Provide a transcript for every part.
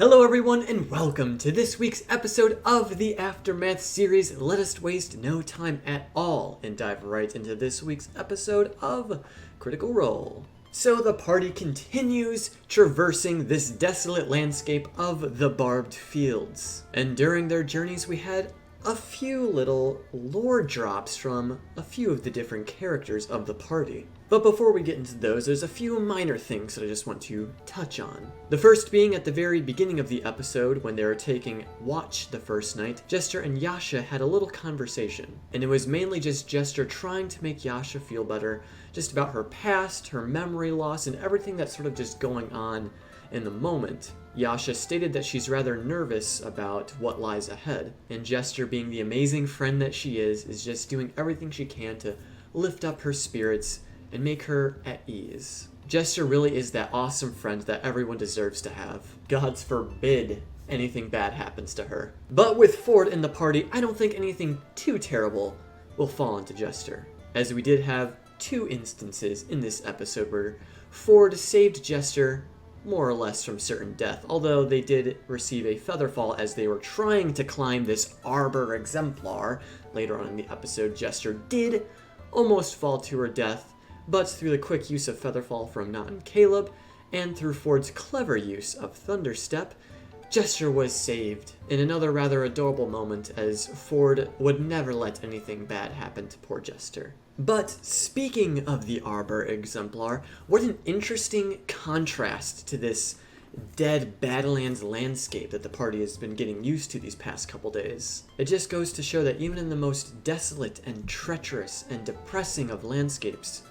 Hello everyone and welcome to this week's episode of the Aftermath series. Let us waste no time at all and dive right into this week's episode of Critical Role. So the party continues traversing this desolate landscape of the barbed fields. And during their journeys we had a few little lore drops from a few of the different characters of the party. But before we get into those, there's a few minor things that I just want to touch on. The first being at the very beginning of the episode, when they were taking watch the first night, Jester and Yasha had a little conversation. And it was mainly just Jester trying to make Yasha feel better, just about her past, her memory loss, and everything that's sort of just going on in the moment. Yasha stated that she's rather nervous about what lies ahead, and Jester, being the amazing friend that she is just doing everything she can to lift up her spirits and make her at ease. Jester really is that awesome friend that everyone deserves to have. Gods forbid anything bad happens to her. But with Fjord in the party, I don't think anything too terrible will fall onto Jester, as we did have two instances in this episode where Fjord saved Jester more or less from certain death, although they did receive a feather fall as they were trying to climb this Arbor Exemplar. Later on in the episode, Jester did almost fall to her death, but through the quick use of Featherfall from Not and Caleb, and through Fjord's clever use of Thunderstep, Jester was saved in another rather adorable moment, as Fjord would never let anything bad happen to poor Jester. But speaking of the Arbor Exemplar, what an interesting contrast to this dead Badlands landscape that the party has been getting used to these past couple days. It just goes to show that even in the most desolate and treacherous and depressing of landscapes,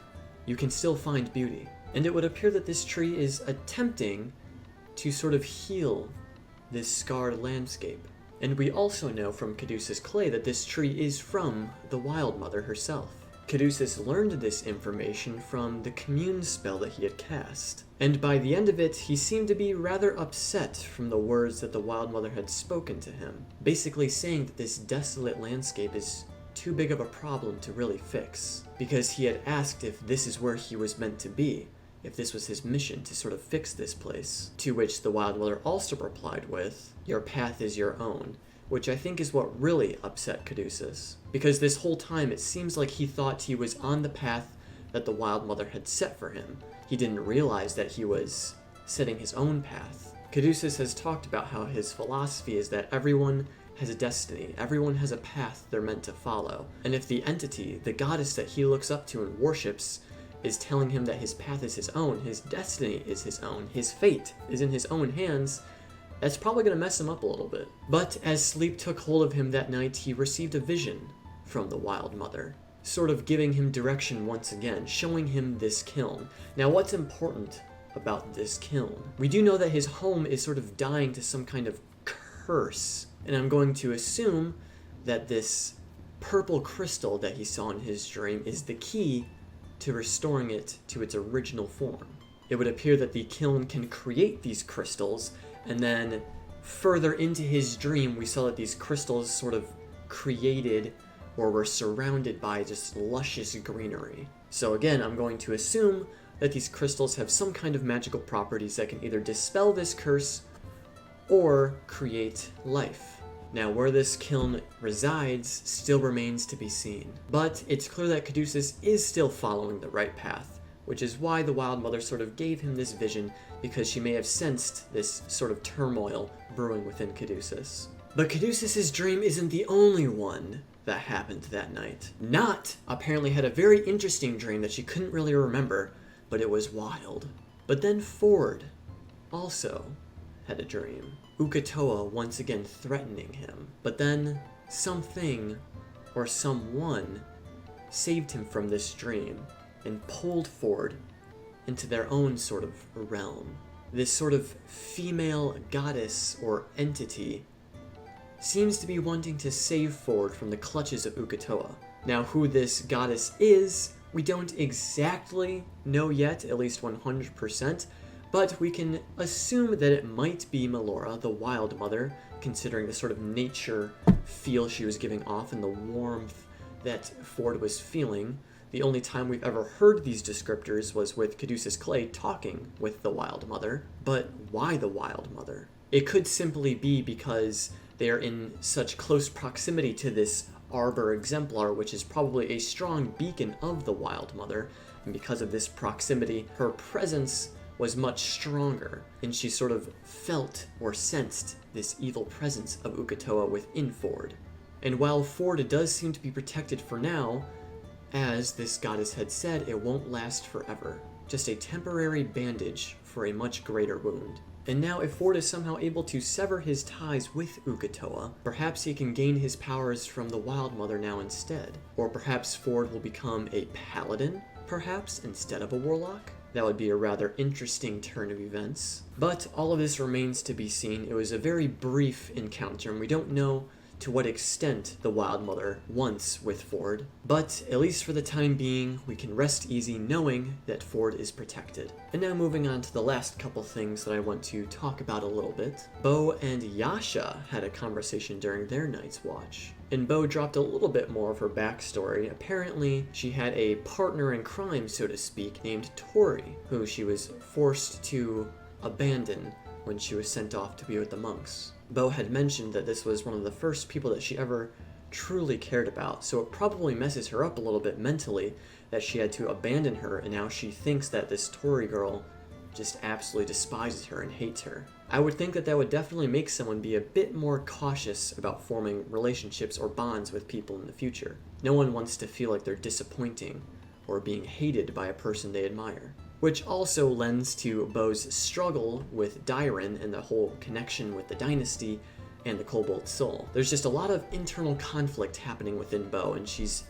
you can still find beauty. And it would appear that this tree is attempting to sort of heal this scarred landscape. And we also know from Caduceus' clay that this tree is from the Wildmother herself. Caduceus learned this information from the commune spell that he had cast, and by the end of it, he seemed to be rather upset from the words that the Wildmother had spoken to him, basically saying that this desolate landscape is too big of a problem to really fix, because he had asked if this is where he was meant to be, if this was his mission to sort of fix this place, to which the Wildmother also replied with, "Your path is your own," which I think is what really upset Caduceus, because this whole time it seems like he thought he was on the path that the Wildmother had set for him. He didn't realize that he was setting his own path. Caduceus has talked about how his philosophy is that everyone has a destiny, everyone has a path they're meant to follow, and if the entity, the goddess that he looks up to and worships, is telling him that his path is his own, his destiny is his own, his fate is in his own hands, that's probably going to mess him up a little bit. But as sleep took hold of him that night, he received a vision from the Wildmother, sort of giving him direction once again, showing him this kiln. Now, what's important about this kiln? We do know that his home is sort of dying to some kind of curse, and I'm going to assume that this purple crystal that he saw in his dream is the key to restoring it to its original form. It would appear that the kiln can create these crystals, and then further into his dream, we saw that these crystals sort of created or were surrounded by just luscious greenery. So again, I'm going to assume that these crystals have some kind of magical properties that can either dispel this curse or create life. Now, where this kiln resides still remains to be seen, but it's clear that Caduceus is still following the right path, which is why the Wildmother sort of gave him this vision, because she may have sensed this sort of turmoil brewing within Caduceus. But Caduceus' dream isn't the only one that happened that night. Not apparently had a very interesting dream that she couldn't really remember, but it was wild. But then Fjord also had a dream. Uk'otoa once again threatening him, but then something or someone saved him from this dream and pulled Fjord into their own sort of realm. This sort of female goddess or entity seems to be wanting to save Fjord from the clutches of Uk'otoa. Now, who this goddess is, we don't exactly know yet, at least 100%, but we can assume that it might be Melora, the Wildmother, considering the sort of nature feel she was giving off and the warmth that Fjord was feeling. The only time we've ever heard these descriptors was with Caduceus Clay talking with the Wildmother. But why the Wildmother? It could simply be because they are in such close proximity to this Arbor Exemplar, which is probably a strong beacon of the Wildmother, and because of this proximity, her presence was much stronger, and she sort of felt or sensed this evil presence of Uk'otoa within Fjord. And while Fjord does seem to be protected for now, as this goddess had said, it won't last forever. Just a temporary bandage for a much greater wound. And now if Fjord is somehow able to sever his ties with Uk'otoa, perhaps he can gain his powers from the Wildmother now instead. Or perhaps Fjord will become a paladin, perhaps, instead of a warlock? That would be a rather interesting turn of events. But all of this remains to be seen. It was a very brief encounter, and we don't know to what extent the Wildmother wants with Fjord, but at least for the time being, we can rest easy knowing that Fjord is protected. And now moving on to the last couple things that I want to talk about a little bit. Bo and Yasha had a conversation during their night's watch, and Bo dropped a little bit more of her backstory. Apparently, she had a partner in crime, so to speak, named Tori, who she was forced to abandon when she was sent off to be with the monks. Bo had mentioned that this was one of the first people that she ever truly cared about, so it probably messes her up a little bit mentally that she had to abandon her, and now she thinks that this Tory girl just absolutely despises her and hates her. I would think that that would definitely make someone be a bit more cautious about forming relationships or bonds with people in the future. No one wants to feel like they're disappointing or being hated by a person they admire. Which also lends to Bo's struggle with Dairon and the whole connection with the dynasty and the Cobalt Soul. There's just a lot of internal conflict happening within Bo, and she's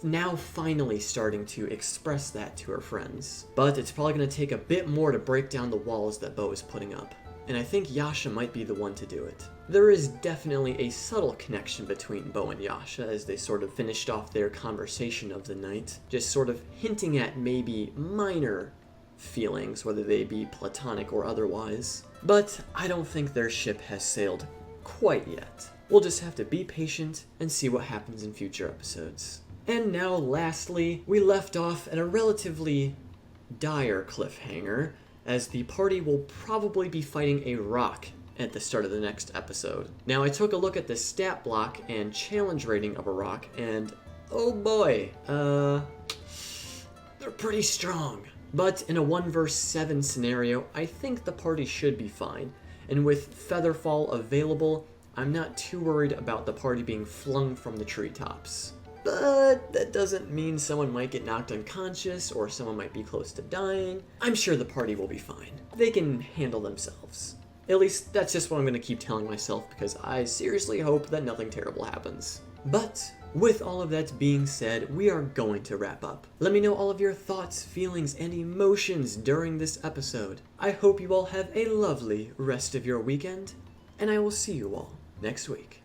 now finally starting to express that to her friends. But it's probably going to take a bit more to break down the walls that Bo is putting up. And I think Yasha might be the one to do it. There is definitely a subtle connection between Bo and Yasha as they sort of finished off their conversation of the night, just sort of hinting at maybe minor feelings, whether they be platonic or otherwise. But I don't think their ship has sailed quite yet. We'll just have to be patient and see what happens in future episodes. And now lastly, we left off at a relatively dire cliffhanger, as the party will probably be fighting a rock at the start of the next episode. Now I took a look at the stat block and challenge rating of a rock, and oh boy, they're pretty strong. But in a 1 vs 7 scenario, I think the party should be fine, and with Featherfall available, I'm not too worried about the party being flung from the treetops. But that doesn't mean someone might get knocked unconscious or someone might be close to dying. I'm sure the party will be fine. They can handle themselves. At least that's just what I'm going to keep telling myself, because I seriously hope that nothing terrible happens. But with all of that being said, we are going to wrap up. Let me know all of your thoughts, feelings, and emotions during this episode. I hope you all have a lovely rest of your weekend, and I will see you all next week.